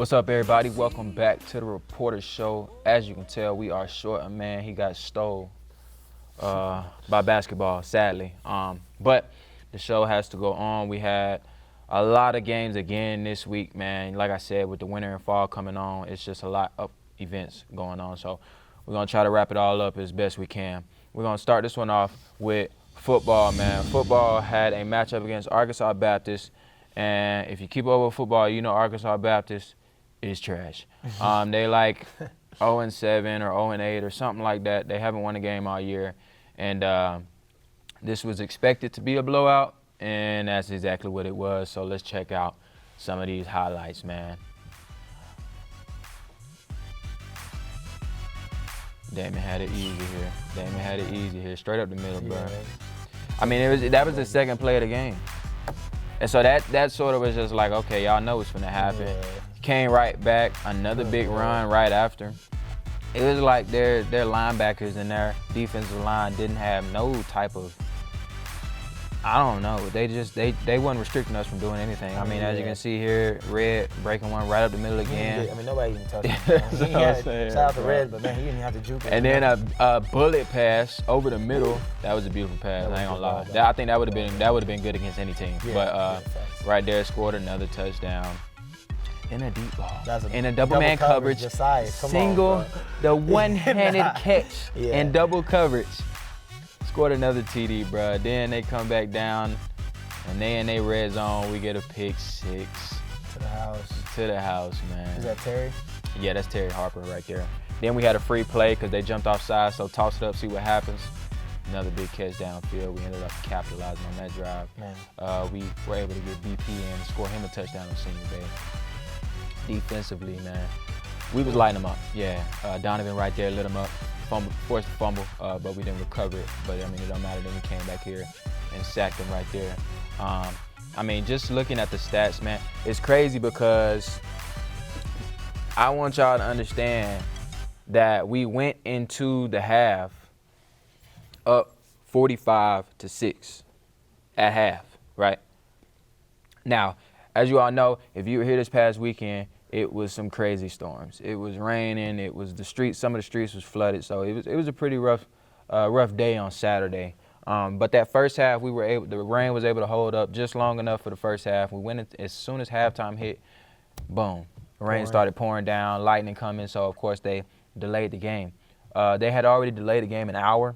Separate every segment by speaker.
Speaker 1: What's up, everybody? Welcome back to the rePORTER show. As you can tell, we are short a man. He got stole by basketball, sadly. But the show has to go on. We had a lot of games again this week, man. Like I said, with the winter and fall coming on, it's just a lot of events going on. So we're going to try to wrap it all up as best we can. We're going to start this one off with football, man. Football had a matchup against Arkansas Baptist. And if you keep up with football, you know Arkansas Baptist is trash. They like 0-7 or 0-8 or something like that. They haven't won a game all year. And this was expected to be a blowout, and that's exactly what it was. So let's check out some of these highlights, man. Damon had it easy here. Straight up the middle, bro. I mean, that was the second play of the game. And so that sort of was just like, okay, y'all know what's gonna happen.
Speaker 2: Yeah.
Speaker 1: Came right back, another big run right after. It was like their linebackers and their defensive line didn't have no type of, I don't know, they wasn't restricting us from doing anything. I mean, as you can see here, Red breaking one right up the middle again.
Speaker 2: I mean, nobody even touched him. Shout out to Red, but man, he didn't have to juke it.
Speaker 1: And then a bullet pass over the middle. That was a beautiful pass. I ain't gonna lie. I think that would have been good against any team.
Speaker 2: Yeah,
Speaker 1: but right there, scored another touchdown. In a deep ball.
Speaker 2: In
Speaker 1: a double man coverage. Single, the one-handed catch in double coverage. Scored another TD, bro. Then they come back down, and they in their red zone. We get a pick six. To the house, man.
Speaker 2: Is that Terry?
Speaker 1: Yeah, that's Terry Harper right there. Then we had a free play because they jumped off side, so toss it up, see what happens. Another big catch downfield. We ended up capitalizing on that drive.
Speaker 2: Man.
Speaker 1: We were able to get BP and score him a touchdown on senior day. Defensively, man, we was lighting them up. Yeah, Donovan right there lit him up. Forced a fumble, but we didn't recover it. But I mean, it don't matter. Then we came back here and sacked him right there. I mean, just looking at the stats, man, it's crazy because I want y'all to understand that we went into the half up 45-6 at half, right? Now, as you all know, if you were here this past weekend, it was some crazy storms. It was raining. It was the streets. Some of the streets was flooded. So it was a pretty rough day on Saturday. But that first half, the rain was able to hold up just long enough for the first half. We went in, as soon as halftime hit, boom, the rain started pouring down, lightning coming. So of course they delayed the game. They had already delayed the game an hour.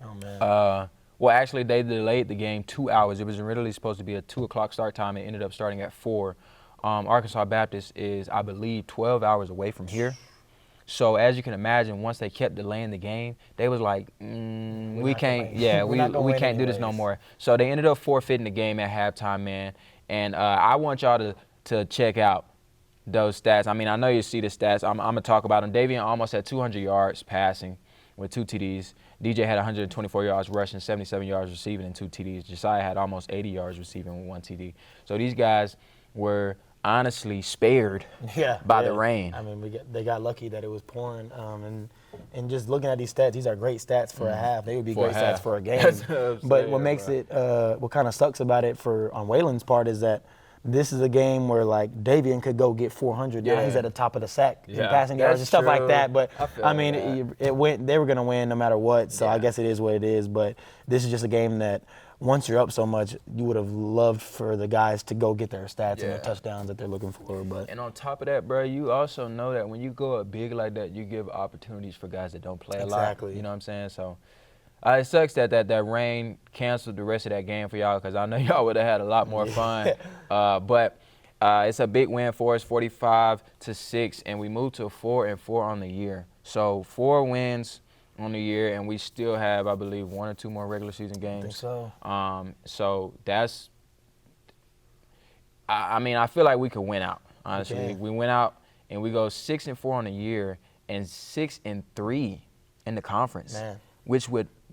Speaker 2: Oh man.
Speaker 1: Well, actually, they delayed the game 2 hours. It was originally supposed to be a 2 o'clock start time. It ended up starting at 4. Arkansas Baptist is, I believe, 12 hours away from here. So as you can imagine, once they kept delaying the game, they was like, we can't do this no more. So they ended up forfeiting the game at halftime, man. And I want y'all to check out those stats. I mean, I know you see the stats. I'm going to talk about them. Davian almost had 200 yards passing with 2 TDs. DJ had 124 yards rushing, 77 yards receiving, and 2 TDs. Josiah had almost 80 yards receiving with 1 TD. So these guys were honestly spared by the rain.
Speaker 2: I mean, they got lucky that it was pouring. And just looking at these stats, these are great stats for a half. They would be great stats for a game. But what makes it, what kind of sucks about it on Wayland's part is that this is a game where, like, Davian could go get 400. Yeah. Now he's at the top of the sack in passing yards and stuff like that. But, I mean, it went. They were going to win no matter what, so I guess it is what it is. But this is just a game that once you're up so much, you would have loved for the guys to go get their stats and their touchdowns that they're looking for.
Speaker 1: And on top of that, bro, you also know that when you go up big like that, you give opportunities for guys that don't play a lot. You know what I'm saying? So it sucks that rain canceled the rest of that game for y'all, because I know y'all would have had a lot more fun. But it's a big win for us, 45-6, and we moved to 4-4 on the year. So 4 wins on the year, and we still have, I believe, 1 or 2 more regular season games.
Speaker 2: I think so.
Speaker 1: So that's, I mean, I feel like we could win out, honestly. We went out and we go 6-4 on the year and 6-3 in the conference.
Speaker 2: Man.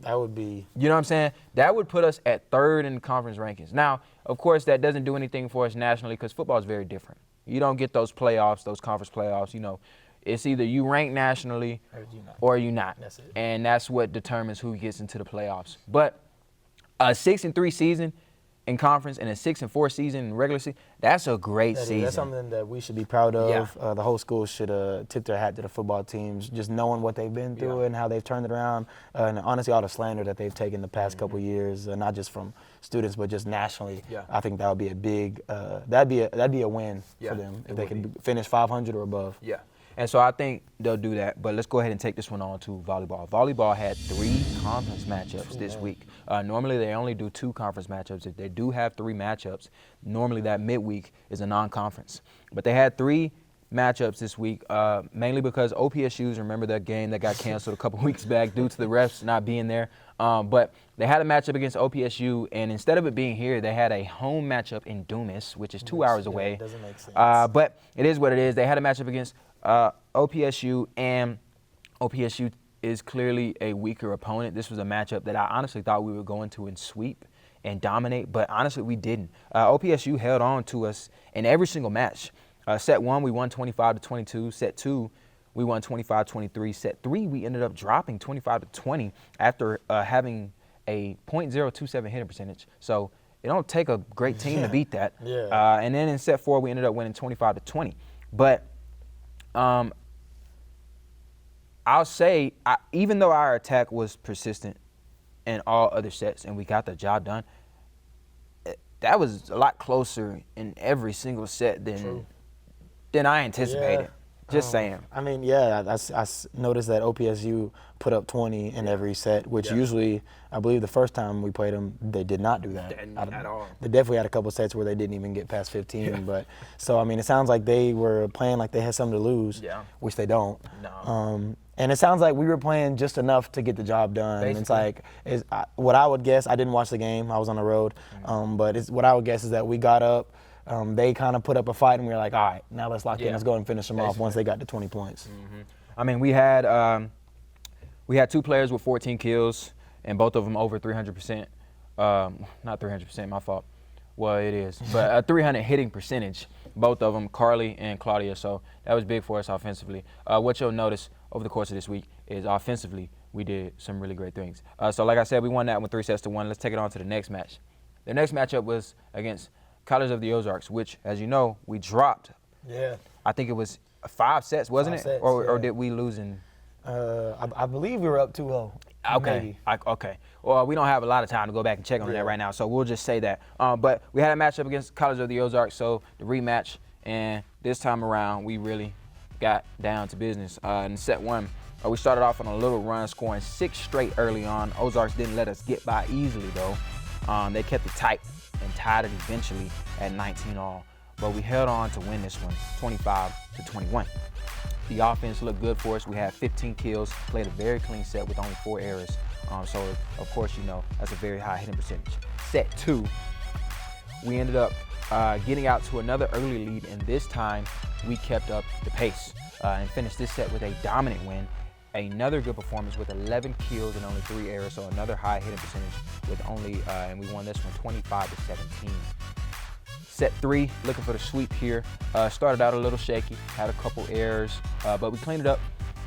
Speaker 1: That would be,
Speaker 2: you
Speaker 1: know what I'm saying? That would put us at 3rd in the conference rankings. Now, of course, that doesn't do anything for us nationally because football is very different. You don't get those playoffs, those conference playoffs, you know. It's either you rank nationally or you not.
Speaker 2: That's it.
Speaker 1: And that's what determines who gets into the playoffs. But a 6-3 season in conference and a 6-4 season in regular season, that's a great season.
Speaker 2: That's something that we should be proud of.
Speaker 1: Yeah.
Speaker 2: The whole school should tip their hat to the football teams, just knowing what they've been through and how they've turned it around, and honestly all the slander that they've taken the past couple years, not just from students but just nationally. I think that would be a big that'd be a win for them if they can finish 500 or above.
Speaker 1: Yeah. And so I think they'll do that. But let's go ahead and take this one on to volleyball. Volleyball had 3 conference matchups this week. Normally they only do 2 conference matchups. If they do have 3 matchups, normally that midweek is a non-conference. But they had 3 matchups this week, mainly because OPSU's, remember that game that got canceled a couple weeks back due to the refs not being there. But they had a matchup against OPSU, and instead of it being here, they had a home matchup in Dumas, which is 2 hours away.
Speaker 2: Doesn't make sense.
Speaker 1: But it is what it is. They had a matchup against OPSU, and OPSU is clearly a weaker opponent. This was a matchup that I honestly thought we were going to sweep and dominate, but honestly we didn't. OPSU held on to us in every single match. Set 1, we won 25-22. Set 2, we won 25-23. Set 3, we ended up dropping 25-20 after having a .027 hitting percentage. So it don't take a great team to beat that. And then in set 4, we ended up winning 25-20. But I'll say, even though our attack was persistent in all other sets and we got the job done, that was a lot closer in every single set than I anticipated. Just saying.
Speaker 2: I mean, I noticed that OPSU put up 20 in every set, which usually, I believe the first time we played them, they did not do that.
Speaker 1: At all.
Speaker 2: They definitely had a couple sets where they didn't even get past 15. But so, I mean, it sounds like they were playing like they had something to lose, which they don't.
Speaker 1: No.
Speaker 2: And it sounds like we were playing just enough to get the job done.
Speaker 1: Basically.
Speaker 2: It's like, what I would guess, I didn't watch the game, I was on the road, but what I would guess is that we got up, they kind of put up a fight, and we were like, all right, now let's lock in. Let's go and finish them off once they got to 20 points.
Speaker 1: I mean, we had 2 players with 14 kills, and both of them over 300%. Not 300%, my fault. Well, it is. But a 300 hitting percentage, both of them, Carly and Claudia. So that was big for us offensively. What you'll notice over the course of this week is offensively, we did some really great things. So like I said, we won that one 3-1. Let's take it on to the next match. The next matchup was against College of the Ozarks, which, as you know, we dropped. I think it was 5 sets, wasn't it? Or did we lose in?
Speaker 2: I believe we were up 2-0.
Speaker 1: Okay. Okay. Well, we don't have a lot of time to go back and check on that right now, so we'll just say that. But we had a matchup against College of the Ozarks, so the rematch, and this time around we really got down to business. In set 1, we started off on a little run, scoring 6 straight early on. Ozarks didn't let us get by easily, though. They kept it tight and tied it eventually at 19 all. But we held on to win this one, 25-21. The offense looked good for us. We had 15 kills, played a very clean set with only 4 errors. So, of course, you know, that's a very high hitting percentage. Set 2, we ended up getting out to another early lead, and this time we kept up the pace and finished this set with a dominant win. Another good performance with 11 kills and only 3 errors, so another high hitting percentage with only, and we won this one 25-17. Set 3, looking for the sweep here. Started out a little shaky, had a couple errors, but we cleaned it up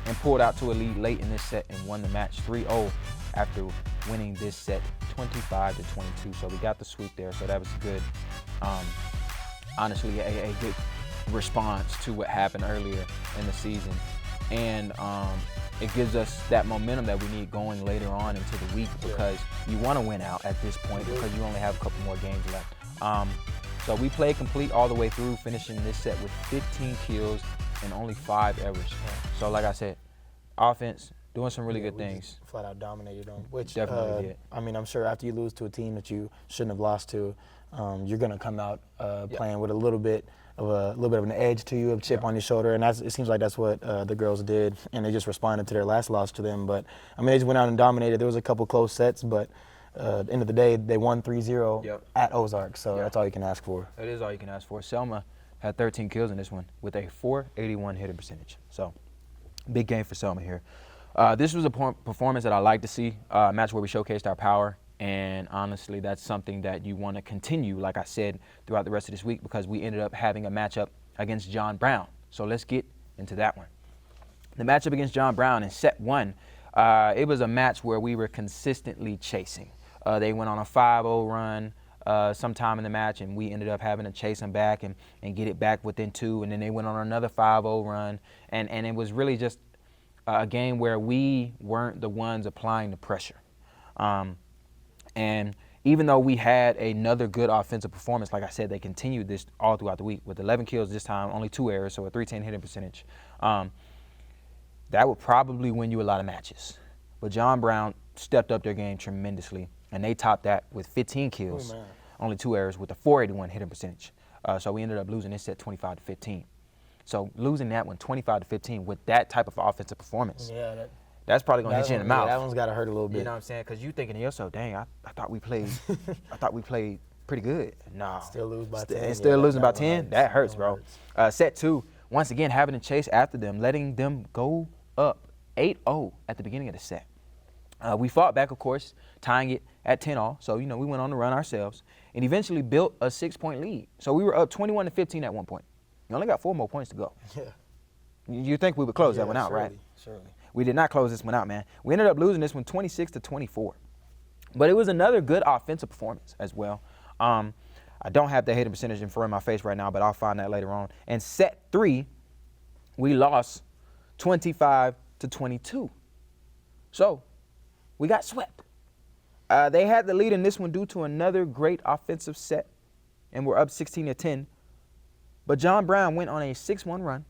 Speaker 1: and pulled out to a lead late in this set and won the match 3-0 after winning this set 25-22. So we got the sweep there, so that was good. Honestly, a good response to what happened earlier in the season. And it gives us that momentum that we need going later on into the week, because you want to win out at this point because you only have a couple more games left. So we played complete all the way through, finishing this set with 15 kills and only 5 errors. So like I said, offense, doing some really good things.
Speaker 2: Flat out dominated them, which
Speaker 1: definitely did.
Speaker 2: I mean, I'm sure after you lose to a team that you shouldn't have lost to, you're gonna come out playing with a little bit of an edge to you, a chip on your shoulder, and it seems like that's what the girls did, and they just responded to their last loss to them. But I mean, they just went out and dominated. There was a couple close sets, but at the end of the day, they won 3-0 at Ozarks, so that's all you can ask for.
Speaker 1: That is all you can ask for. Selma had 13 kills in this one with a .481 hitting percentage. So big game for Selma here. This was a performance that I like to see, a match where we showcased our power, and honestly, that's something that you want to continue, like I said, throughout the rest of this week, because we ended up having a matchup against John Brown. So let's get into that one. The matchup against John Brown in set 1, it was a match where we were consistently chasing. They went on a 5-0 run. sometime in the match, and we ended up having to chase them back and get it back within 2, and then they went on another 5-0 run, and it was really just a game where we weren't the ones applying the pressure. And even though we had another good offensive performance, like I said, they continued this all throughout the week with 11 kills this time, only 2 errors, so a .310 hitting percentage. That would probably win you a lot of matches. But John Brown stepped up their game tremendously, and they topped that with 15 kills, only 2 errors, with a .481 hitting percentage. So we ended up losing this set 25-15. So losing that one 25-15 with that type of offensive performance.
Speaker 2: Yeah,
Speaker 1: that's probably gonna hit you in the mouth.
Speaker 2: That one's gotta hurt a little bit.
Speaker 1: You know what I'm saying? Because you thinking to yourself, dang, I thought we played, pretty good. No,
Speaker 2: still lose by 10.
Speaker 1: And still losing by 10. That hurts, bro. Set 2, once again having to chase after them, letting them go up 8-0 at the beginning of the set. We fought back, of course, tying it at 10-all. So we went on the run ourselves, and eventually built a 6-point lead. So we were up 21-15 at one point. We only got 4 more points to go. Yeah. You think we would close that one out,
Speaker 2: surely,
Speaker 1: right?
Speaker 2: Surely.
Speaker 1: We did not close this one out, man. We ended up losing this one 26-24. But it was another good offensive performance as well. I don't have the hitting percentage in front of my face right now, but I'll find that later on. And set 3, we lost 25-22. So we got swept. They had the lead in this one due to another great offensive set, and we're up 16-10. But John Brown went on a 6-1 run.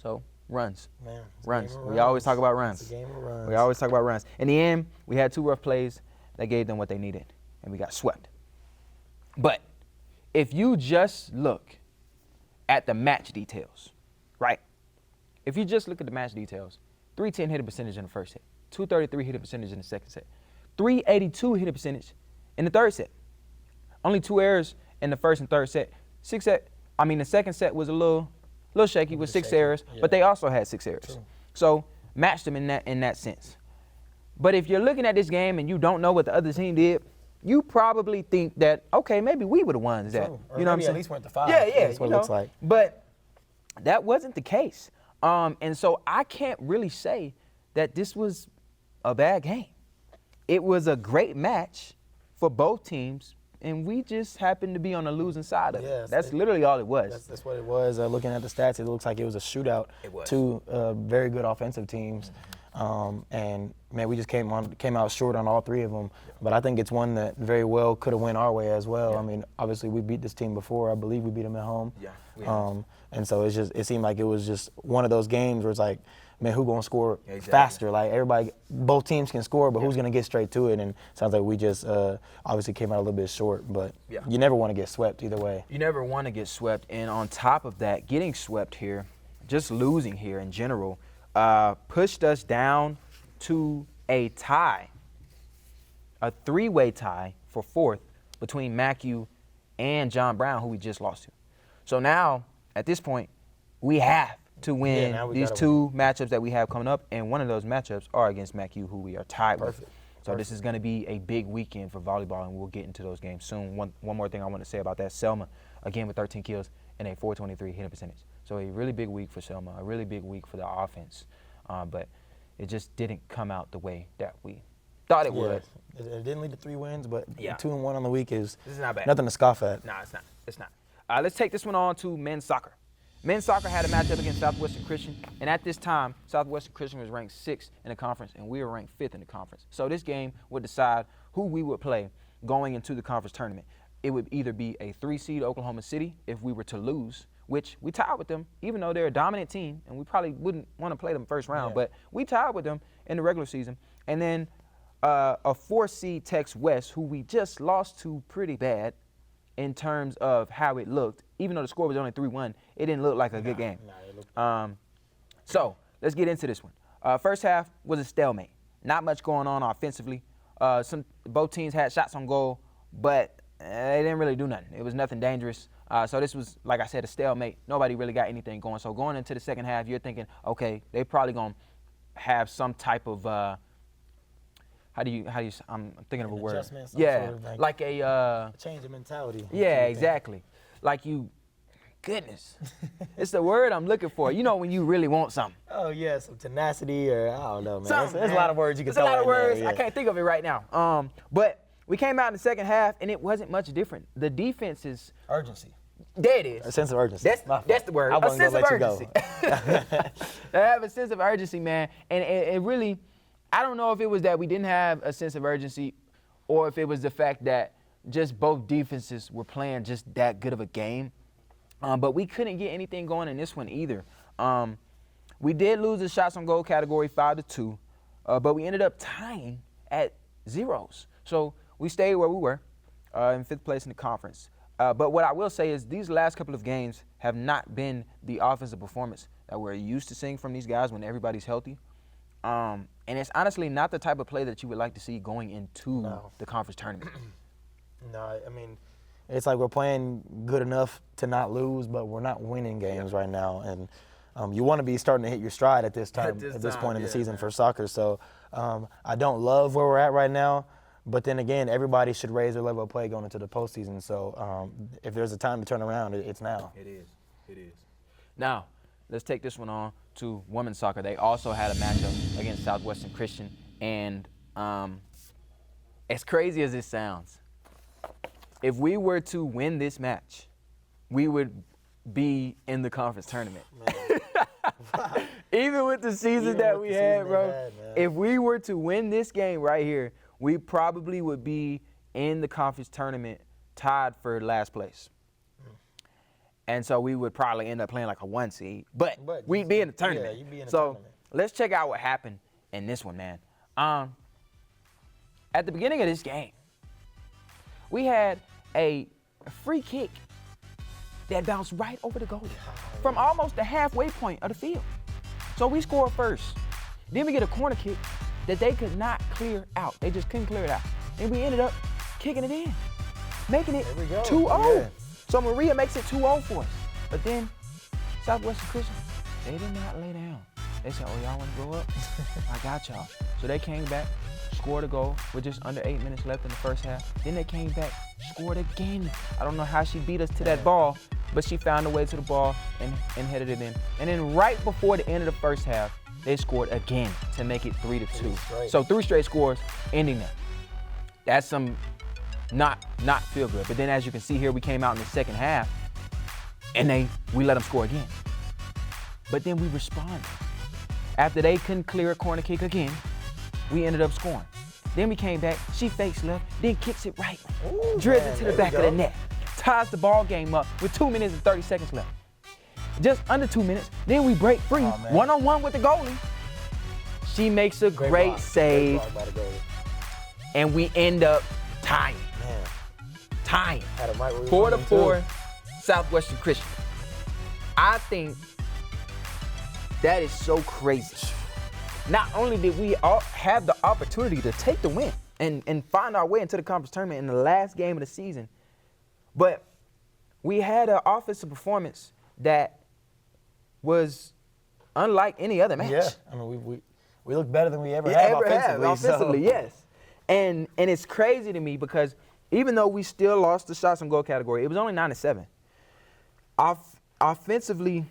Speaker 1: So runs.
Speaker 2: Man,
Speaker 1: runs. We always talk about runs.
Speaker 2: It's a game of runs.
Speaker 1: We always talk about runs. In the end, we had 2 rough plays that gave them what they needed, and we got swept. But if you just look at the match details, right? If you just look at the match details, .310 hitting percentage in the first set, .233 hitting percentage in the second set, .382 hitting percentage in the third set. Only 2 errors in the first and third set. The second set was a little shaky with 6 errors, but they also had 6 errors. True. So matched them in that sense. But if you're looking at this game and you don't know what the other team did, you probably think that, okay, maybe we were the ones that,
Speaker 2: or
Speaker 1: you know what I'm saying?
Speaker 2: At least went to 5.
Speaker 1: Yeah,
Speaker 2: that's what it looks like.
Speaker 1: But that wasn't the case. And so I can't really say that this was a bad game. It was a great match for both teams, and we just happened to be on the losing side of it. That's literally all it was.
Speaker 2: That's what it was. Looking at the stats, it looks like it was a shootout.
Speaker 1: It was.
Speaker 2: 2 very good offensive teams. And man, we just came out short on all 3 of them. But I think it's one that very well could have went our way as well. Yeah. Obviously we beat this team before. I believe we beat them at home.
Speaker 1: Yeah.
Speaker 2: And so it seemed like it was just one of those games where it's like, man, who's gonna score faster? Like both teams can score, but who's gonna get straight to it? And it sounds like we just obviously came out a little bit short. But you never want to get swept either way.
Speaker 1: You never want to get swept. And on top of that, getting swept here, just losing here in general, pushed us down to a tie, a 3-way tie for 4th between Mackey and John Brown, who we just lost to. So now, at this point, we have to win these 2 matchups that we have coming up, and one of those matchups are against Mackey, who we are tied with. So this is going to be a big weekend for volleyball, and we'll get into those games soon. One more thing I want to say about that, Selma, again with 13 kills and a .423 hitting percentage. So a really big week for Selma, a really big week for the offense. But it just didn't come out the way that we thought it would.
Speaker 2: It didn't lead to 3 wins, but 2-1 on the week is
Speaker 1: not bad.
Speaker 2: Nothing to scoff at.
Speaker 1: No, it's not. It's not. Let's take this one on to men's soccer. Men's soccer had a matchup against Southwestern Christian, and at this time, Southwestern Christian was ranked 6th in the conference, and we were ranked 5th in the conference. So this game would decide who we would play going into the conference tournament. It would either be a 3-seed Oklahoma City if we were to lose, which we tied with them, even though they're a dominant team, and we probably wouldn't want to play them first round, but we tied with them in the regular season. And then a 4-seed Tex West, who we just lost to pretty bad in terms of how it looked. Even though the score was only 3-1, it didn't look like a good game. So let's get into this one. First half was a stalemate. Not much going on offensively. Both teams had shots on goal, but they didn't really do nothing. It was nothing dangerous. So this was, like I said, a stalemate. Nobody really got anything going. So going into the second half, you're thinking, okay, they probably gonna have some type of how do you? I'm thinking of a word.
Speaker 2: Yeah, sort of
Speaker 1: like a
Speaker 2: change of mentality.
Speaker 1: Yeah, exactly. Like you. Goodness, it's the word I'm looking for. You know when you really want something.
Speaker 2: Oh yeah, some tenacity, or I don't know, man. There's a lot of words you can throw in there.
Speaker 1: There's a lot of words. I can't think of it right now. But we came out in the second half, and it wasn't much different. The defense is
Speaker 2: urgency.
Speaker 1: There it is.
Speaker 2: A sense of urgency.
Speaker 1: That's the word.
Speaker 2: I wasn't
Speaker 1: a sense
Speaker 2: gonna
Speaker 1: of
Speaker 2: let
Speaker 1: urgency. They have a sense of urgency, man. And it really, I don't know if it was that we didn't have a sense of urgency or if it was the fact that just both defenses were playing just that good of a game. But we couldn't get anything going in this one either. We did lose the shots on goal category 5-2, but we ended up tying at zeros. So we stayed where we were in 5th place in the conference. But what I will say is these last couple of games have not been the offensive performance that we're used to seeing from these guys when everybody's healthy. And it's honestly not the type of play that you would like to see going into the conference tournament.
Speaker 2: No, I mean, it's like we're playing good enough to not lose, but we're not winning games right now. And you want to be starting to hit your stride at this time, at this point in the season for soccer. So I don't love where we're at right now. But then again, everybody should raise their level of play going into the postseason. So if there's a time to turn around, it's now.
Speaker 1: It is. It is. Now, let's take this one on to women's soccer. They also had a matchup against Southwestern Christian. And as crazy as it sounds, if we were to win this match, we would be in the conference tournament. Even with the season that we had, bro, if we were to win this game right here, we probably would be in the conference tournament tied for last place. And so we would probably end up playing like a 1 seed. But we'd be in the tournament.
Speaker 2: Yeah, you'd be in the
Speaker 1: tournament. Let's check out what happened in this one, man. At the beginning of this game, we had a free kick that bounced right over the goalie from almost the halfway point of the field. So we scored first. Then we get a corner kick that they could not clear out. They just couldn't clear it out. And we ended up kicking it in, making it 2-0. Yeah. So Maria makes it 2-0 for us. But then Southwestern Christian, they did not lay down. They said, oh, y'all want to go up? I got y'all. So they came back, scored a goal with just under 8 minutes left in the first half. Then they came back, scored again. I don't know how she beat us to that ball, but she found a way to the ball and headed it in. And then right before the end of the first half, they scored again to make it 3-2. So 3 straight scores, ending that. That's some not feel good. But then as you can see here, we came out in the second half and we let them score again. But then we responded. After they couldn't clear a corner kick again, we ended up scoring. Then we came back, she fakes left, then kicks it right, drills it to the back of the net, ties the ball game up with 2 minutes and 30 seconds left. Just under 2 minutes, then we break free, one-on-one with the goalie. She makes a great save, and we end up tying. Tying. 4-4, Southwestern Christian. I think that is so crazy. Not only did we all have the opportunity to take the win and find our way into the conference tournament in the last game of the season, but we had an offensive performance that was unlike any other match.
Speaker 2: Yeah, I mean, we look better than we ever have offensively.
Speaker 1: Yes. And it's crazy to me because even though we still lost the shots on goal category, it was only 9-7. Offensively,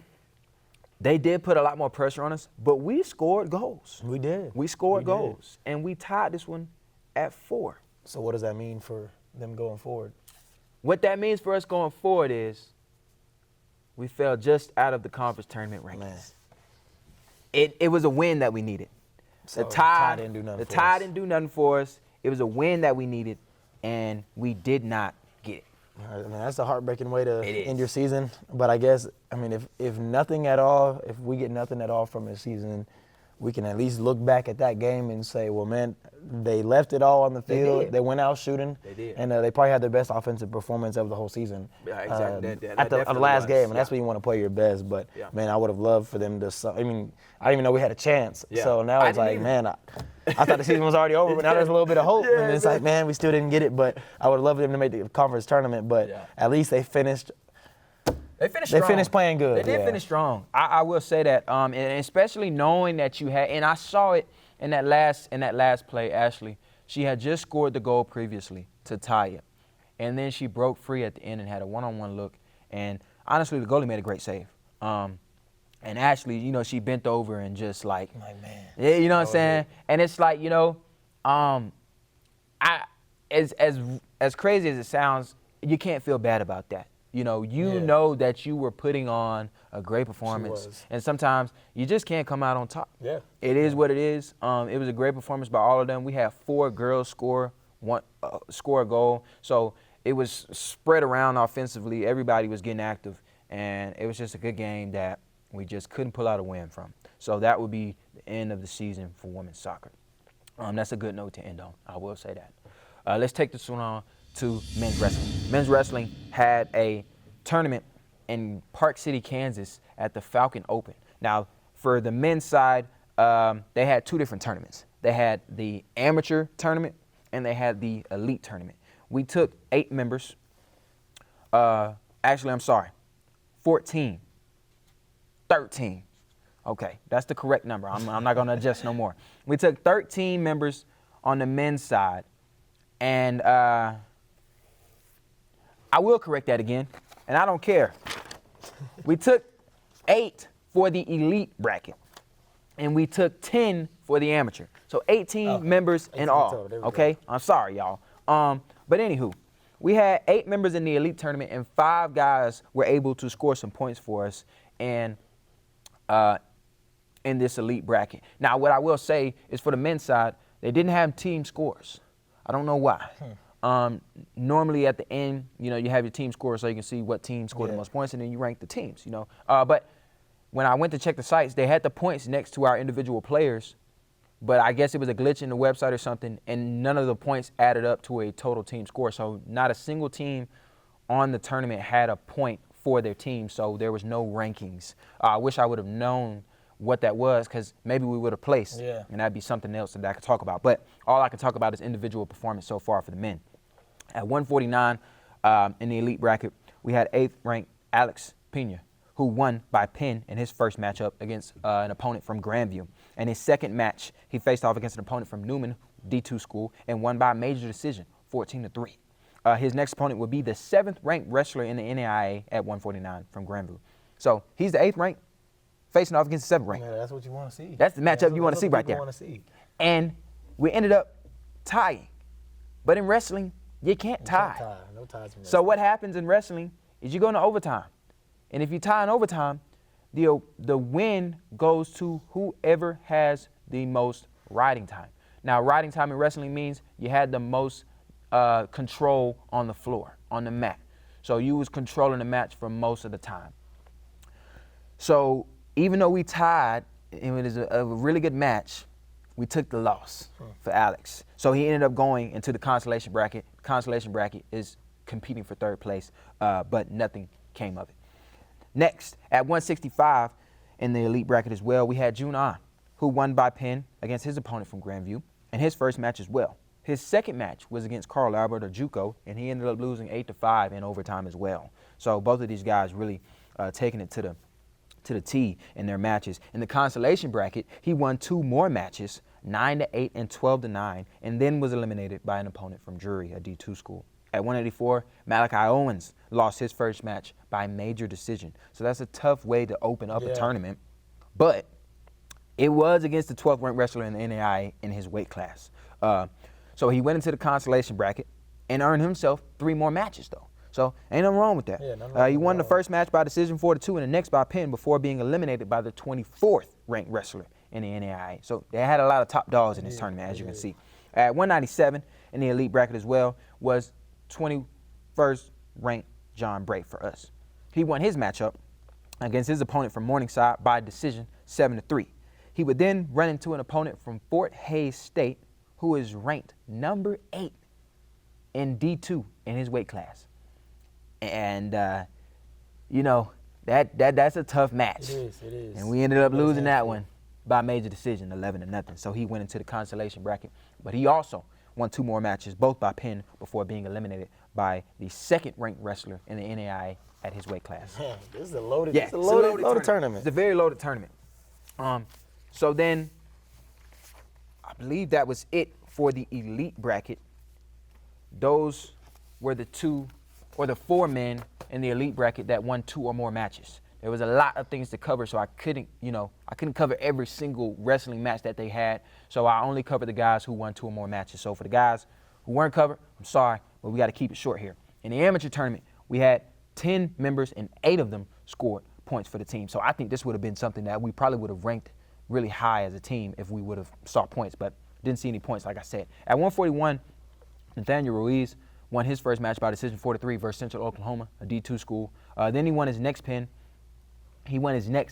Speaker 1: they did put a lot more pressure on us, but we scored goals.
Speaker 2: We did.
Speaker 1: We scored goals, and we tied this one at 4.
Speaker 2: So what does that mean for them going forward?
Speaker 1: What that means for us going forward is we fell just out of the conference tournament rankings. It was a win that we needed.
Speaker 2: So the tie didn't do nothing for us.
Speaker 1: It was a win that we needed, and we did not get it.
Speaker 2: I mean, that's a heartbreaking way to end your season. But I guess, I mean, if nothing at all, if we get nothing at all from the season, we can at least look back at that game and say, well, man, they left it all on the field. They went out shooting. They did. And they probably had their best offensive performance of the whole season.
Speaker 1: Yeah, exactly.
Speaker 2: At the last game, and that's when you want to play your best. But, man, I would have loved for them to – I mean, I didn't even know we had a chance. Yeah. So now it's like, man, I thought the season was already over, but now there's a little bit of hope. And it's like, man, we still didn't get it. But I would have loved them to make the conference tournament. But at least they finished – They finished playing good.
Speaker 1: They did finish strong. I will say that, and especially knowing that you had, and I saw it in that last play. Ashley, she had just scored the goal previously to tie it, and then she broke free at the end and had a one-on-one look. And honestly, the goalie made a great save. And Ashley, you know, she bent over and just like man, yeah, you know what I'm saying. And it's like, you know, as crazy as it sounds, you can't feel bad about that. You know, know that you were putting on a great performance, and sometimes you just can't come out on top.
Speaker 2: Yeah,
Speaker 1: it is what it is. It was a great performance by all of them. We had 4 girls score a goal, so it was spread around offensively. Everybody was getting active, and it was just a good game that we just couldn't pull out a win from. So that would be the end of the season for women's soccer. That's a good note to end on. I will say that. Let's take this one on to men's wrestling. Men's wrestling had a tournament in Park City, Kansas at the Falcon Open. Now, for the men's side, they had 2 different tournaments. They had the amateur tournament and they had the elite tournament. We took 8 members. Actually, I'm sorry, 14, 13. Okay, that's the correct number. I'm not going to adjust no more. We took 13 members on the men's side, and I will correct that again, and I don't care. We took 8 for the elite bracket, and we took 10 for the amateur. So 18 members in all. Okay, I'm sorry, y'all. But anywho, we had 8 members in the elite tournament, and 5 guys were able to score some points for us and in this elite bracket. Now, what I will say is for the men's side, they didn't have team scores. I don't know why. Normally at the end, you have your team score so you can see what team scored the most points, and then you rank the teams, But when I went to check the sites, they had the points next to our individual players, but I guess it was a glitch in the website or something, and none of the points added up to a total team score. So not a single team on the tournament had a point for their team, so there was no rankings. I wish I would have known what that was, because maybe we would have placed, and that'd be something else that I could talk about. But all I can talk about is individual performance so far for the men. At 149 in the elite bracket, we had 8th ranked Alex Pena, who won by pin in his first matchup against an opponent from Grandview. In his second match, he faced off against an opponent from Newman D2 school and won by a major decision, 14-3. His next opponent would be the 7th ranked wrestler in the NAIA at 149 from Grandview. So he's the 8th ranked, facing off against the 7th ranked.
Speaker 2: Yeah, that's what you want to see.
Speaker 1: That's the matchup you want to see right there. And we ended up tying. But in wrestling, you can't tie.
Speaker 2: No ties.
Speaker 1: So what happens in wrestling is you go into overtime. And if you tie in overtime, the win goes to whoever has the most riding time. Now, riding time in wrestling means you had the most control on the floor, on the mat. So you was controlling the match for most of the time. So even though we tied, and it was a really good match, we took the loss for Alex. So he ended up going into the consolation bracket. Consolation bracket is competing for 3rd place, but nothing came of it. Next, at 165 in the elite bracket as well, we had June An, who won by pin against his opponent from Grandview, and his first match as well. His second match was against Carl Albert, or JUCO, and he ended up losing 8-5 in overtime as well. So both of these guys really taking it to the T in their matches. In the consolation bracket, he won 2 more matches, 9-8 and 12-9, and then was eliminated by an opponent from Drury, a D2 school. At 184, Malachi Owens lost his first match by major decision. So that's a tough way to open up a tournament. But it was against the 12th ranked wrestler in the NAIA in his weight class. So he went into the consolation bracket and earned himself 3 more matches, though. So ain't nothing wrong with that. He won the first match by decision 4-2 and the next by pin before being eliminated by the 24th ranked wrestler in the NAIA. So they had a lot of top dogs in this tournament, as you can see. At 197 in the elite bracket as well was 21st ranked John Bray for us. He won his matchup against his opponent from Morningside by decision 7-3. He would then run into an opponent from Fort Hays State who is ranked number 8 in D2 in his weight class. And, that's a tough match.
Speaker 2: It is.
Speaker 1: And we ended up losing that one by major decision, 11-0. So he went into the consolation bracket. But he also won 2 more matches, both by pin, before being eliminated by the 2nd ranked wrestler in the NAIA at his weight class.
Speaker 2: Man, this is a loaded tournament.
Speaker 1: It's a very loaded tournament. So then, I believe that was it for the elite bracket. Those were the 4 men in the elite bracket that won 2 or more matches. There was a lot of things to cover, so I couldn't cover every single wrestling match that they had. So I only covered the guys who won 2 or more matches. So for the guys who weren't covered, I'm sorry, but we got to keep it short here. In the amateur tournament, we had 10 members and 8 of them scored points for the team. So I think this would have been something that we probably would have ranked really high as a team if we would have saw points, but didn't see any points, like I said. At 141, Nathaniel Ruiz won his first match by decision 4-3 versus Central Oklahoma, a D2 school. Then he won his next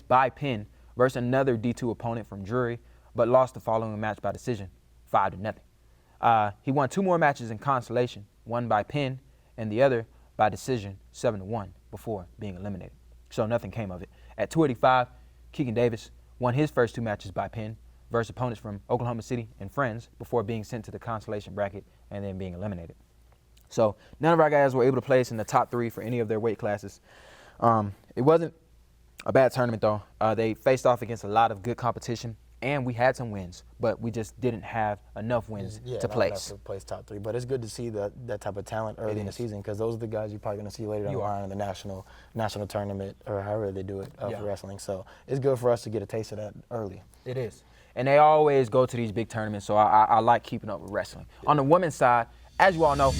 Speaker 1: by pin versus another D2 opponent from Drury, but lost the following match by decision 5-0. He won 2 more matches in consolation, one by pin and the other by decision 7-1 before being eliminated. So nothing came of it. At 285, Keegan Davis won his first 2 matches by pin versus opponents from Oklahoma City and Friends before being sent to the consolation bracket and then being eliminated. So none of our guys were able to place in the top 3 for any of their weight classes. It wasn't a bad tournament though. They faced off against a lot of good competition, and we had some wins, but we just didn't have enough wins to place.
Speaker 2: To place top 3. But it's good to see that type of talent early in the season, because those are the guys you're probably going to see later down the line in the national tournament or however they do it for wrestling. So it's good for us to get a taste of that early.
Speaker 1: It is. And they always go to these big tournaments, so I like keeping up with wrestling. On the women's side, as you all know,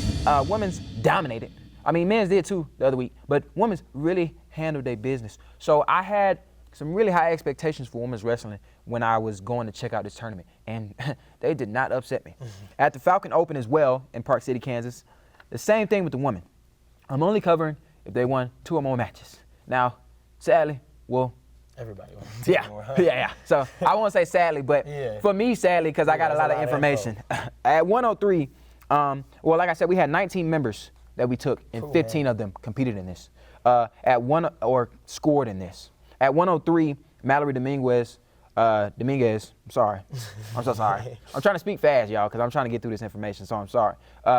Speaker 1: women's dominated. I mean, men's did too the other week, but women's really handled their business. So I had some really high expectations for women's wrestling when I was going to check out this tournament, and they did not upset me. At the Falcon Open as well in Park City, Kansas, the same thing with the women. I'm only covering if they won 2 or more matches. Now, sadly, well,
Speaker 2: everybody won.
Speaker 1: Yeah. So I won't say sadly, but for me, sadly, because I got a lot of information. At 103, well, like I said, we had 19 members that we took, and 15 of them competed in this. Scored in this. At 103, Mallory Dominguez, I'm sorry. I'm so sorry. I'm trying to speak fast, y'all, because I'm trying to get through this information, so I'm sorry.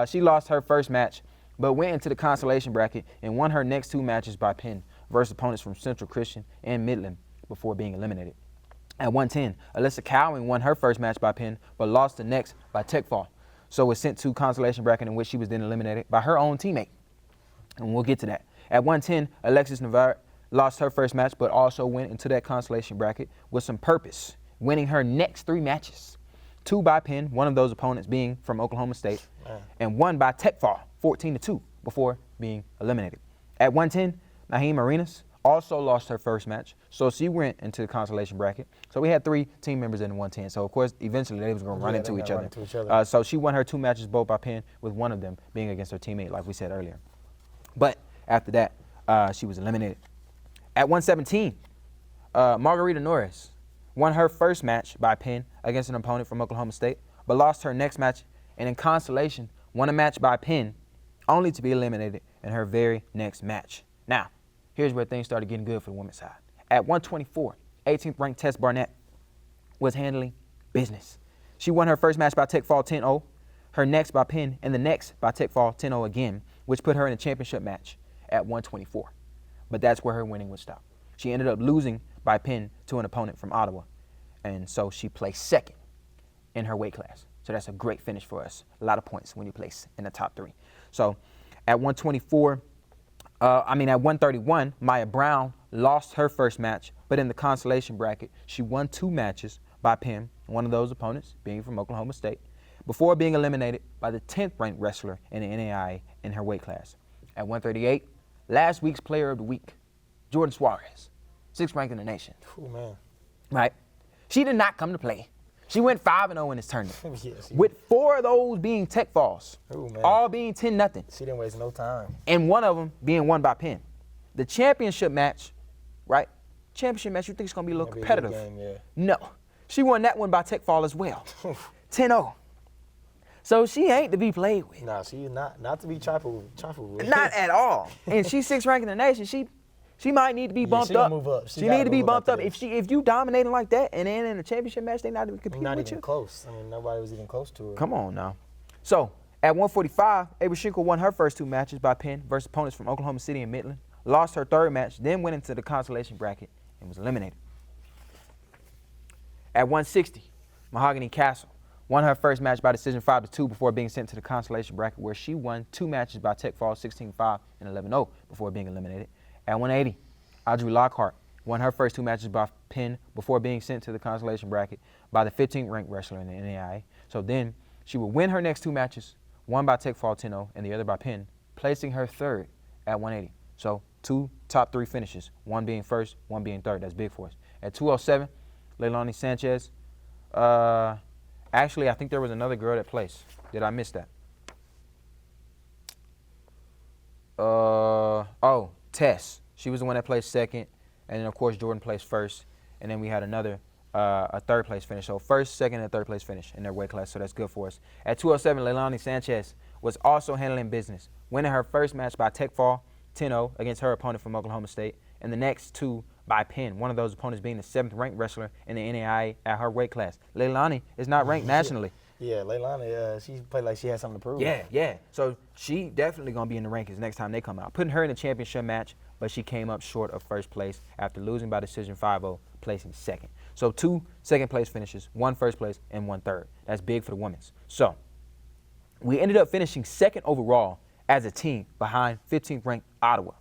Speaker 1: She lost her first match, but went into the consolation bracket and won her next 2 matches by pin versus opponents from Central Christian and Midland before being eliminated. At 110, Alyssa Cowan won her first match by pin, but lost the next by tech fall. So was sent to consolation bracket, in which she was then eliminated by her own teammate. And we'll get to that. At 110, Alexis Navarre lost her first match, but also went into that consolation bracket with some purpose, winning her next 3 matches. 2 by pin, one of those opponents being from Oklahoma State, and 1 by tech fall, 14-2, before being eliminated. At 110, Naheem Arenas also lost her first match, so she went into the consolation bracket. So we had 3 team members in the 110. So of course, eventually they was going to run into each other. So she won her 2 matches both by pin, with one of them being against her teammate, like we said earlier. But after that, she was eliminated. At 117, Margarita Norris won her first match by pin against an opponent from Oklahoma State, but lost her next match, and in consolation won a match by pin, only to be eliminated in her very next match. Now, here's where things started getting good for the women's side. At 124, 18th ranked Tess Barnett was handling business. She won her first match by tech fall 10-0, her next by pin, and the next by tech fall 10-0 again, which put her in a championship match at 124. But that's where her winning would stop. She ended up losing by pin to an opponent from Ottawa, and so she placed second in her weight class. So that's a great finish for us. A lot of points when you place in the top 3. So at 131, Maya Brown lost her first match, but in the consolation bracket, she won 2 matches by pin, one of those opponents being from Oklahoma State, before being eliminated by the 10th ranked wrestler in the NAIA in her weight class. At 138, last week's player of the week, Jordan Suarez, 6th ranked in the nation.
Speaker 2: Oh, man.
Speaker 1: Right? She did not come to play. She went 5-0 in this tournament, with 4 of those being tech falls, all being 10-0.
Speaker 2: She didn't waste no time.
Speaker 1: And one of them being won by pin. The championship match, right? Championship match, you think it's going to be a little competitive. No. She won that one by tech fall as well, 10-0. So she ain't to be played with.
Speaker 2: Nah, she not to be trifled with.
Speaker 1: Not at all. And she's 6th ranked in the nation. She might need to be bumped up.
Speaker 2: Move up.
Speaker 1: She need to be bumped up. If you dominating like that, and then in the championship match they not even competing with you.
Speaker 2: Not even close. I mean, nobody was even close to her.
Speaker 1: Come on now. So at 145, Ava Schinkel won her first 2 matches by pin versus opponents from Oklahoma City and Midland. Lost her 3rd match, then went into the consolation bracket and was eliminated. At 160, Mahogany Castle won her first match by decision 5-2 before being sent to the consolation bracket, where she won 2 matches by tech fall 16-5 and 11-0 before being eliminated. At 180, Audrey Lockhart won her first 2 matches by pin before being sent to the consolation bracket by the 15th ranked wrestler in the NAIA. So then she would win her next 2 matches one by Tech Fall 10-0 and the other by Penn, placing her third at 180. So 2 top 3 finishes, one being first, one being third. That's big for us. At 207, Leilani Sanchez. Actually, I think there was another girl that placed. Did I miss that? Tess. She was the one that placed second. And then, of course, Jordan placed first. And then we had a third place finish. So first, second, and third place finish in their weight class. So that's good for us. At 207, Leilani Sanchez was also handling business, winning her first match by Tech Fall 10-0 against her opponent from Oklahoma State, and the next 2 by Penn, one of those opponents being the 7th ranked wrestler in the NAIA at her weight class. Leilani is not ranked nationally.
Speaker 2: Yeah, Leilani, she played like she had something to prove.
Speaker 1: Yeah. So she definitely going to be in the rankings next time they come out. Putting her in the championship match, but she came up short of first place after losing by decision 5-0, placing second. So 2 second place finishes, 1 first place, and 1 third. That's big for the women's. So we ended up finishing second overall as a team behind 15th ranked Ottawa,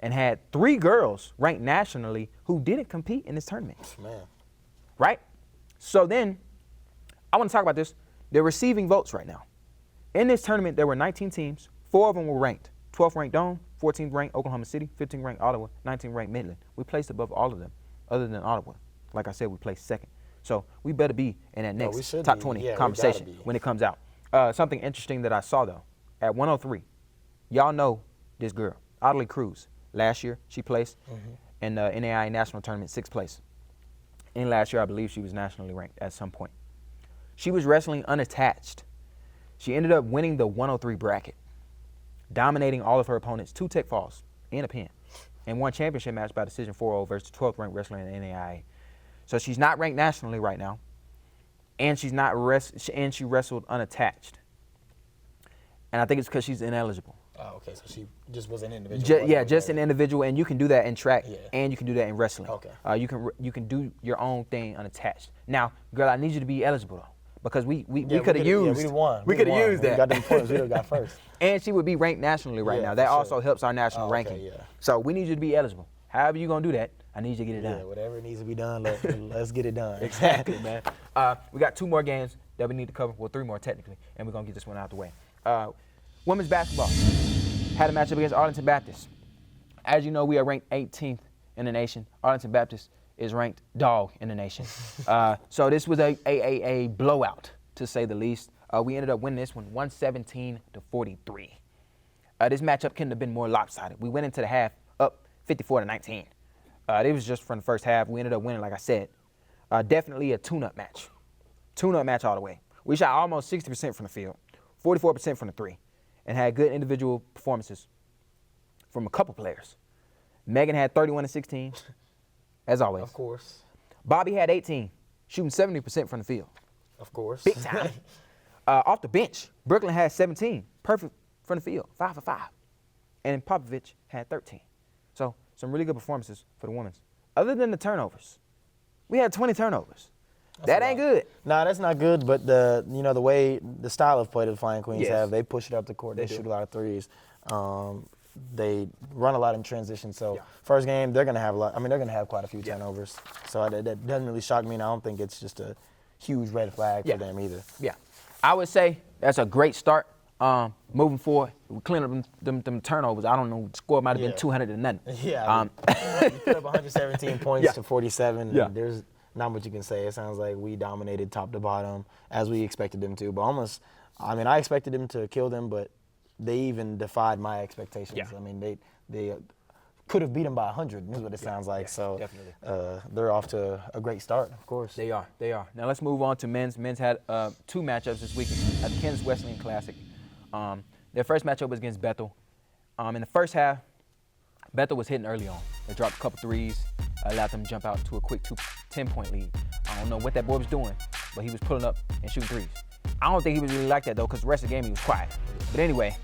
Speaker 1: and had 3 girls ranked nationally who didn't compete in this tournament.
Speaker 2: Man.
Speaker 1: Right? So then, I want to talk about this. They're receiving votes right now. In this tournament, there were 19 teams. 4 of them were ranked. 12th ranked Dome, 14th ranked Oklahoma City, 15th ranked Ottawa, 19th ranked Midland. We placed above all of them, other than Ottawa. Like I said, we placed second. So we better be in that next top 20 conversation when it comes out. Something interesting that I saw, though, at 103, y'all know this girl, Audley Cruz. Last year, she placed in the NAIA National Tournament 6th place. And last year, I believe she was nationally ranked at some point. She was wrestling unattached. She ended up winning the 103 bracket, dominating all of her opponents, 2 Tech Falls and a Penn, and won championship match by decision 4-0 versus 12th ranked wrestler in the NAIA. So she's not ranked nationally right now, and she's not and she wrestled unattached. And I think it's because she's ineligible.
Speaker 2: Oh, okay. So she just was an individual.
Speaker 1: Just an individual, and you can do that in track, and you can do that in wrestling.
Speaker 2: Okay.
Speaker 1: You can do your own thing unattached. Now, girl, I need you to be eligible though, because we could have used.
Speaker 2: Yeah, we won.
Speaker 1: We could have used that.
Speaker 2: We got them points. We got first.
Speaker 1: And she would be ranked nationally right now. That also helps our national ranking.
Speaker 2: Yeah.
Speaker 1: So we need you to be eligible. However you gonna do that, I need you to get it done.
Speaker 2: Yeah, whatever needs to be done, let's get it done.
Speaker 1: Exactly, man. We got 2 more games that we need to cover. Well, 3 more technically, and we're gonna get this one out the way. Women's basketball had a matchup against Arlington Baptist. As you know, we are ranked 18th in the nation. Arlington Baptist is ranked dog in the nation. So this was a blowout, to say the least. We ended up winning this one 117-43. This matchup couldn't have been more lopsided. We went into the half up 54-19. It was just from the first half. We ended up winning, like I said. Definitely a tune-up match. Tune-up match all the way. We shot almost 60% from the field, 44% from the 3, and had good individual performances from a couple players. Megan had 31 and 16, as always.
Speaker 2: Of course.
Speaker 1: Bobby had 18, shooting 70% from the field.
Speaker 2: Of course.
Speaker 1: Big time. Off the bench, Brooklyn had 17, perfect from the field, 5 for 5. And Popovich had 13. So some really good performances for the women's. Other than the turnovers, we had 20 turnovers. That ain't good.
Speaker 2: Nah, that's not good. But the way the style of play the Flying Queens have, they push it up the court. They shoot a lot of threes. They run a lot in transition. So first game, they're gonna have a lot. I mean, they're gonna have quite a few turnovers. So that doesn't really shock me. And I don't think it's just a huge red flag for them either. Yeah,
Speaker 1: I would say that's a great start. Moving forward, we clean up them turnovers. I don't know, the score might have been 200 to nothing.
Speaker 2: Yeah. You put up 117 points to 47. Yeah. There's not much you can say. It sounds like we dominated top to bottom as we expected them to. But almost, I mean, I expected them to kill them, but they even defied my expectations. Yeah. I mean, they could have beat them by 100 is what it sounds like. So definitely. They're off to a great start, of course.
Speaker 1: They are. Now let's move on to men's. Men's had 2 matchups this week at the Kansas Wesleyan Classic. Their first matchup was against Bethel. In the first half, Bethel was hitting early on. They dropped a couple threes, allowed them to jump out to a quick 10-point lead. I don't know what that boy was doing, but he was pulling up and shooting threes. I don't think he was really like that, though, because the rest of the game he was quiet. But anyway,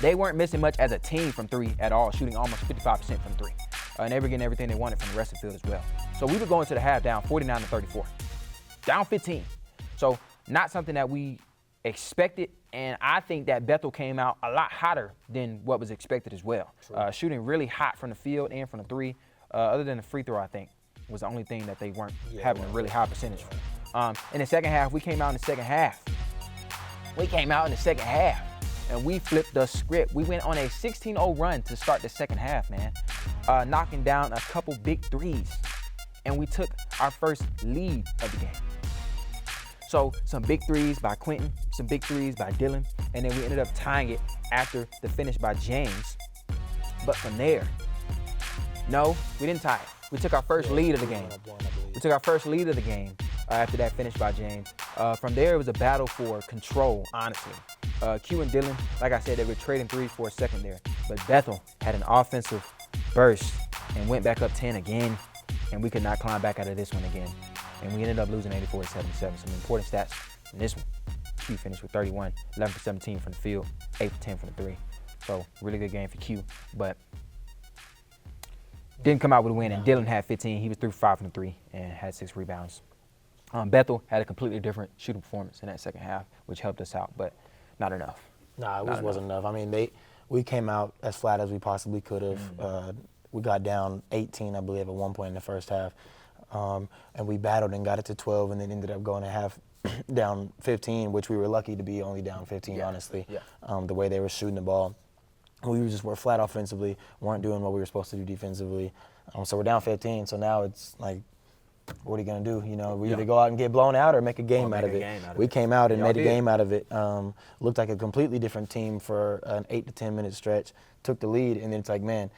Speaker 1: they weren't missing much as a team from 3 at all, shooting almost 55% from 3. And they were getting everything they wanted from the rest of the field as well. So we were going to the half down 49-34, down 15. So not something that we expected, and I think that Bethel came out a lot hotter than what was expected as well. Shooting really hot from the field and from the 3, other than the free throw, I think, was the only thing that they weren't having a really high percentage from. In the second half, we came out in the second half We came out in the second half, and we flipped the script. We went on a 16-0 run to start the second half, man, knocking down a couple big threes, and we took our first lead of the game. So some big threes by Quentin, some big threes by Dylan, and then we ended up tying it after the finish by James. But from there, no, we didn't tie it. We took our first lead of the game. We took our first lead of the game after that finish by James. From there, it was a battle for control, honestly. Q and Dylan, like I said, they were trading threes for a second there. But Bethel had an offensive burst and went back up 10 again, and we could not climb back out of this one again. And we ended up losing 84-77. Some important stats in this one. Q finished with 31, 11 for 17 from the field, 8 for 10 from the three. So really good game for Q, but didn't come out with a win. And Dylan had 15. He was 3 for 5 from the three and had 6 rebounds. Bethel had a completely different shooting performance in that second half, which helped us out, but not enough.
Speaker 2: Nah, it wasn't enough. I mean, we came out as flat as we possibly could have. We got down 18, I believe, at one point in the first half. And we battled and got it to 12 and then ended up going a half down 15, which we were lucky to be only down 15, honestly, the way they were shooting the ball. We were flat offensively, weren't doing what we were supposed to do defensively. So we're down 15, so now it's like, what are you going to do? You know, we either go out and get blown out or make a game out of it. We came out and made a game out of it. Looked like a completely different team for an 8 to 10 minute stretch, took the lead, and then it's like, man,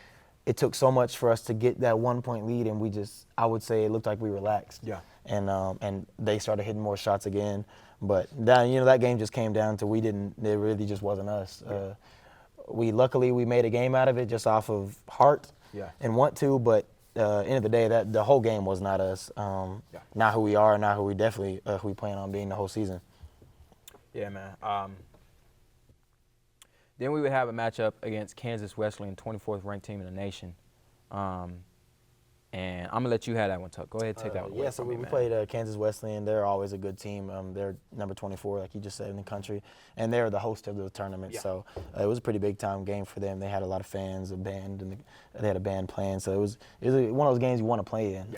Speaker 2: it took so much for us to get that 1 point lead, and I would say it looked like we relaxed. Yeah. And they started hitting more shots again. But that game just came down to it really just wasn't us. Luckily we made a game out of it just off of heart and want to, but end of the day, that the whole game was not us. Not who we are, not who we definitely who we plan on being the whole season.
Speaker 1: Yeah, man. Then we would have a matchup against Kansas Wesleyan, 24th ranked team in the nation. And I'm gonna let you have that one, Tuck. Go ahead and take that one.
Speaker 2: Yeah, so we played Kansas Wesleyan. They're always a good team. They're number 24, like you just said, in the country, and they're the host of the tournament. So it was a pretty big time game for them. They had a lot of fans, a band, and they had a band playing. So it was one of those games you want to play in,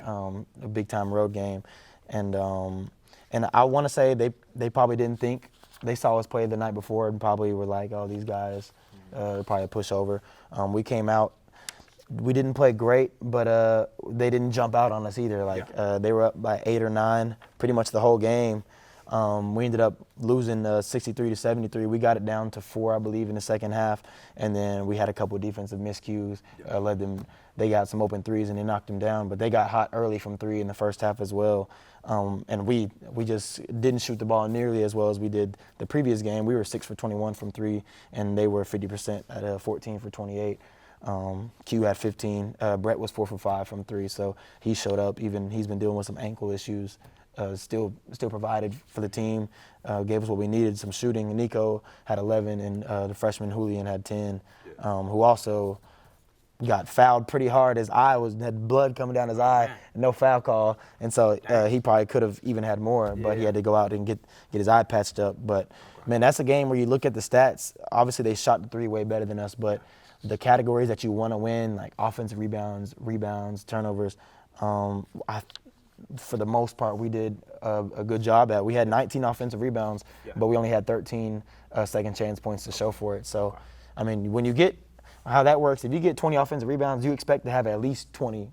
Speaker 2: a big time road game, and I want to say they probably didn't think. They saw us play the night before and probably were like, oh, these guys probably a pushover. We came out. We didn't play great, but they didn't jump out on us either. They were up by 8 or 9 pretty much the whole game. We ended up losing 63-73. We got it down to 4, I believe, in the second half, and then we had a couple of defensive miscues. They got some open threes and they knocked them down, but they got hot early from 3 in the first half as well. And we just didn't shoot the ball nearly as well as we did the previous game. We were 6 for 21 from 3, and they were 50% at 14 for 28. Q had 15. Brett was 4 for 5 from 3, so he showed up. Even he's been dealing with some ankle issues. Still provided for the team. Gave us what we needed, some shooting. Nico had 11, and the freshman Julian had 10, who also got fouled pretty hard. His eye had blood coming down his eye, no foul call, and so he probably could have even had more, but he had to go out and get his eye patched up. But man, that's a game where you look at the stats. Obviously, they shot the 3 way better than us, but the categories that you want to win, like offensive rebounds, turnovers, for the most part, we did a good job at. We had 19 offensive rebounds, but we only had 13 second chance points to show for it. So, I mean, when you get how that works, if you get 20 offensive rebounds, you expect to have at least 20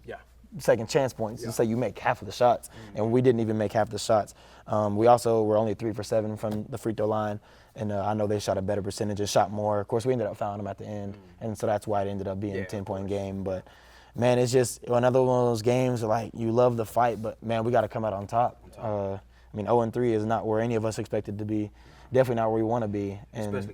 Speaker 2: second chance points. So you make half of the shots, and we didn't even make half the shots. We also were only 3 for 7 from the free throw line, and I know they shot a better percentage and shot more. Of course, we ended up fouling them at the end, and so that's why it ended up being a 10-point game. But man, it's just another one of those games where, like, you love the fight, but man, we got to come out on top. I mean, 0-3 is not where any of us expected to be. Definitely not where we want to be. And especially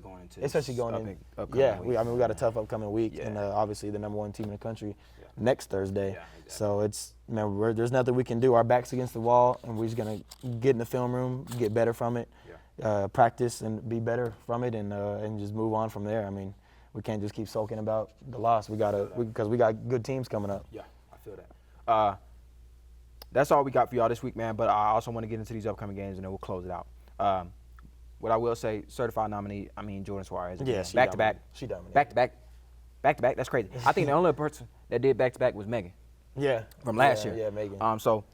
Speaker 2: going into we got a tough upcoming week, and obviously the number 1 team in the country next Thursday. So there's nothing we can do. Our back's against the wall, and we're just gonna get in the film room, get better from it, practice and be better from it, and just move on from there. I mean, we can't just keep sulking about the loss. Because we got good teams coming up.
Speaker 1: Yeah, I feel that. That's all we got for y'all this week, man. But I also want to get into these upcoming games, and then we'll close it out. What I will say, certified nominee, Jordan Suarez.
Speaker 2: Yeah,
Speaker 1: back-to-back.
Speaker 2: She dominated.
Speaker 1: Back-to-back. That's crazy. I think the only person that did back-to-back was Megan.
Speaker 2: Yeah.
Speaker 1: From last year.
Speaker 2: Yeah, Megan.
Speaker 1: So,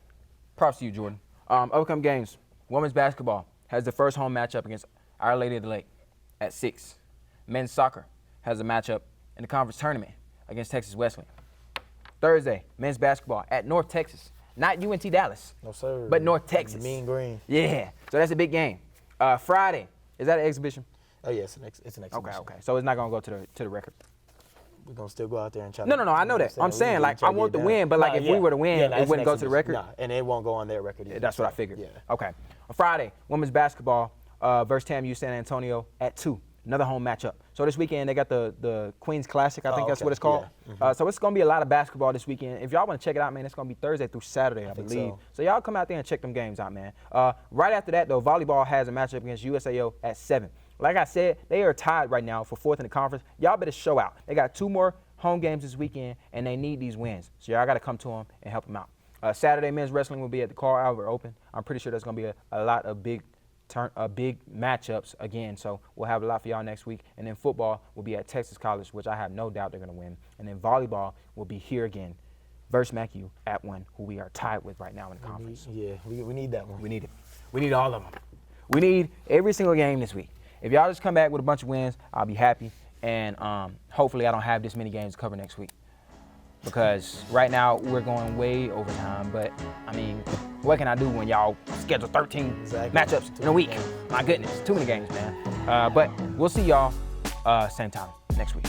Speaker 1: props to you, Jordan. Upcoming games. Women's basketball has the first home matchup against Our Lady of the Lake at 6. Men's soccer has a matchup in the conference tournament against Texas Wesleyan. Thursday, men's basketball at North Texas. Not UNT Dallas.
Speaker 2: No, sir.
Speaker 1: But North Texas.
Speaker 2: Mean Green.
Speaker 1: Yeah. So that's a big game. Friday, is that an exhibition?
Speaker 2: Oh, yeah, it's an exhibition.
Speaker 1: Okay. So it's not going to go to the record.
Speaker 2: We're going to still go out there and try
Speaker 1: No, I know that. I'm saying, like, I want the win, but, like, if we were to win, it wouldn't go to the record?
Speaker 2: Nah, and it won't go on their record either.
Speaker 1: That's what I figured.
Speaker 2: Yeah.
Speaker 1: Okay. On Friday, women's basketball versus TAMU San Antonio at 2. Another home matchup. So this weekend, they got the Queens Classic, I think that's what it's called. Yeah. So it's going to be a lot of basketball this weekend. If y'all want to check it out, man, it's going to be Thursday through Saturday, I believe. So y'all come out there and check them games out, man. Right after that, though, volleyball has a matchup against USAO at 7. Like I said, they are tied right now for 4th in the conference. Y'all better show out. They got 2 more home games this weekend, and they need these wins. So y'all got to come to them and help them out. Saturday, men's wrestling will be at the Carl Albert Open. I'm pretty sure there's going to be a lot of big matchups again, so we'll have a lot for y'all next week. And then football will be at Texas College, which I have no doubt they're going to win. And then volleyball will be here again versus McU at 1, who we are tied with right now in the conference.
Speaker 2: We need that one.
Speaker 1: We need it. We need all of them. We need every single game this week. If y'all just come back with a bunch of wins, I'll be happy. And hopefully I don't have this many games to cover next week, because right now we're going way over time. But, I mean, what can I do when y'all schedule 13 matchups in a week? My goodness, too many games, man. But we'll see y'all same time next week.